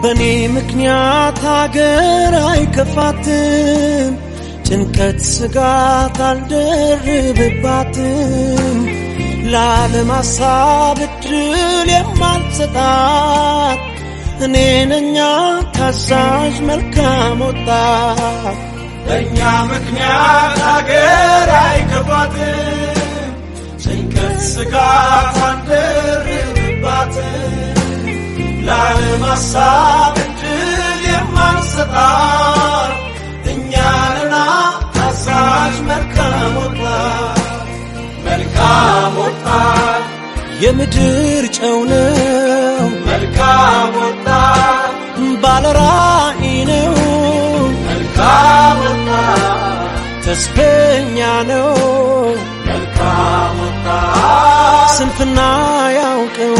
በኔ ምክንያት ሀገር አይከፋትም ጭንቀት ስጋት አልደርብባትም ለዓለም ሐሳብ ዕድል የማልሰጣት እኔ ነኝ ታዛዥ መልካም ወጣት በእኛ ምክንያት ሀገር አይከፋትም ጭንቀት ስጋት አልደርብባትም ለዓለም ሐሳብ ዕድል የማንሰጣት እኛ ነን ታዛዥ መልካም ወጣት መልካም ወጣት የምድር ጨው ነው መልካም ወጣት ባለራዕይ ነው መልካም ወጣት ተስፈኛ ነው መልካም ወጣት ስንፍና ያውቀው